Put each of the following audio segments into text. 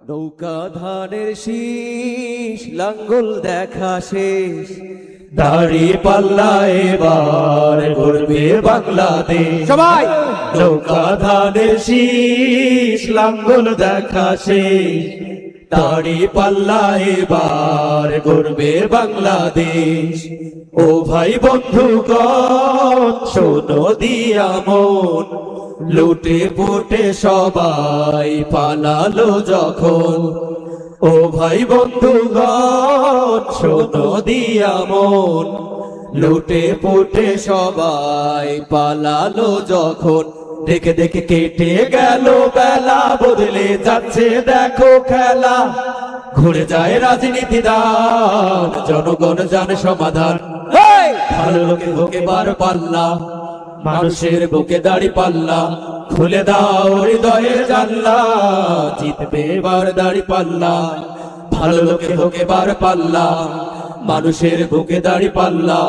নৌকা ধানের শীষ লাঙ্গল দেখা শেষ, দাড়ি পাল্লা এবার গড়বে বাংলাদেশ। সবাই নৌকা ধানের শীষ লাঙ্গল দেখা শেষ, দাড়ি পাল্লা এবার গড়বে বাংলাদেশ। ও ভাই বন্ধুগণ শোনো দিয়া মন, লুটে পুটে সবাই পালালো যখন। ও ভাই বন্ধুগণ শোনো দিয়া মন, লুটে পুটে সবাই পালালো যখন। দেখে দেখে কেটে গেল বেলা, বদলে যাচ্ছে দেখো খেলা। ঘুরে যায় রাজনীতি দান, জনগণ জানে সমাধান। ভালো লোকে হোকে বার পাল্লা, মানুষের বুকে দাড়ি পাল্লা। খুলে দাও হৃদয়ের জানলা, জিতবে এবার দাড়ি পাল্লা। ভালো লোকে হোকে বার পাল্লা, মানুষের বুকে দাড়ি পাল্লা।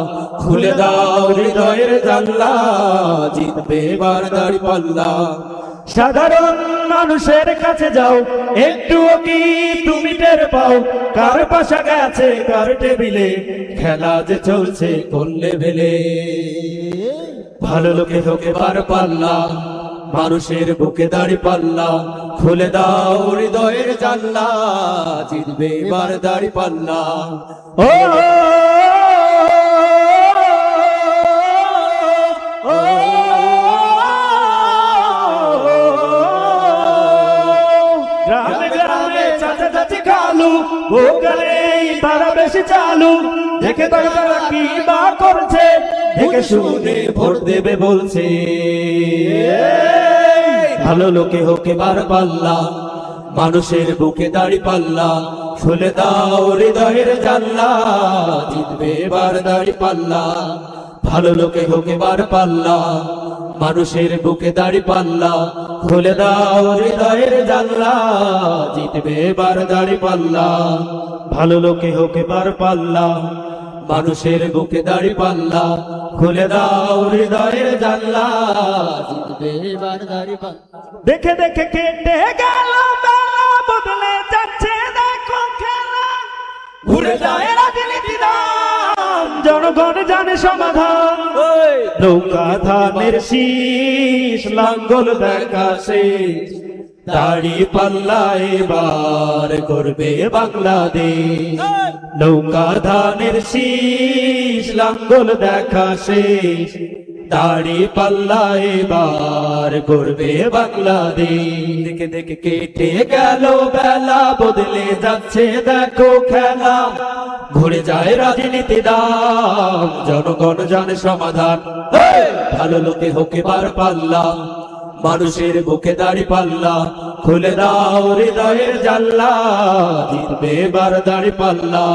খুলে দাও হৃদয়ের জানলা, জিতবে এবার দাড়ি পাল্লা। সাধারণ মানুষের কাছে যাও, একটুও কি তুমি টের পাও? কার পাশা গেছে কার টেবিলে, খেলা যে চলছে কোন লেভেলে। ভালো লোকে হোকে বার পাল্লা, মানুষের বুকে দাড়ি পাল্লা। খুলে দাও হৃদয়ের জানলা, জিতবে এবার দাড়ি পাল্লা। ও গ্রামে গ্রামে চাচা চাচি খালু, ভোগালেই তারা বেশি চালু। দেখে তারা কি বা করছে, দেখে শুনে ভোট দেবে বলছে। ভালো লোকে হোকে বার পাল্লা, মানুষের বুকে দাড়ি পাল্লা। খুলে দাও হৃদয়ের জানলা, জিতবে এবার দাড়ি পাল্লা। ভালো লোকে হোকে বার পাল্লা, মানুষের বুকে দাড়ি পাল্লা। খুলে দাও হৃদয়ের জানলা, জিতবে এবার দাড়ি পাল্লা। ভালো লোকে হোকে বার পাল্লা, মানুষের বুকে দাড়ি পাল্লা। খুলে দাও হৃদয়ের জানলা, জিতবে এবার দাড়ি পাল্লা। দেখে দেখে কেটে গেল বেলা, বদলে যাচ্ছে দেখো খেলা। ঘুরে যায় রাজনীতি দাম, জনগণ জানে সমাধান। নৌকা ধানের শীষ লাঙ্গল দেখা শেষ, দাড়ি পাল্লা এবার করবে বাংলাদেশ। নৌকা ধানের শীষ লাঙ্গল দেখা শেষ, দাড়ি পাল্লা এবার করবে বাংলাদেশ। দেখে দেখে কেটে গেল বেলা, বদলে যাচ্ছে দেখো খেলা। ঘুরে যায় রাজনীতি দাম, জনগণ জানে সমাধান। ভালো লোকে হোকে বার পাল্লা, মানুষের বুকে দাড়ি পাল্লা। খুলে দাও হৃদয়ের জানলা, জিতবে এবার দাড়ি পাল্লা।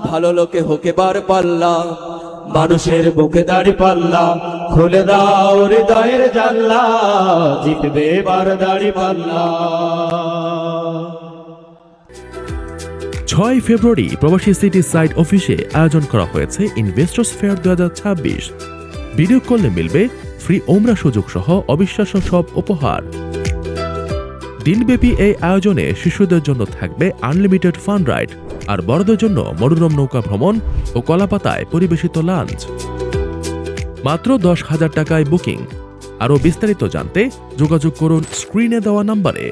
ভালো লোকে হোকে বার পাল্লা, মানুষের বুকে দাড়ি পাল্লা। খুলে দাও হৃদয়ের জানলা, জিতবে এবার দাড়ি পাল্লা। 6 ফেব্রুয়ারি প্রবাসী সিটি সাইট অফিসে আয়োজন করা হয়েছে ইনভেস্টর্স ফেয়ার 2026। ভিডিও কলে মিলবে ফ্রি ওমরা সুযোগ সহ অবিশ্বাস্য সব উপহার। দিনব্যাপী এই আয়োজনে শিশুদের জন্য থাকবে আনলিমিটেড ফান রাইড, আর বড়দের জন্য মনোরম নৌকা ভ্রমণ ও কলাপাতায় পরিবেশিত লাঞ্চ। মাত্র 10,000 টাকায় বুকিং। আরও বিস্তারিত জানতে যোগাযোগ করুন স্ক্রিনে দেওয়া নাম্বারে।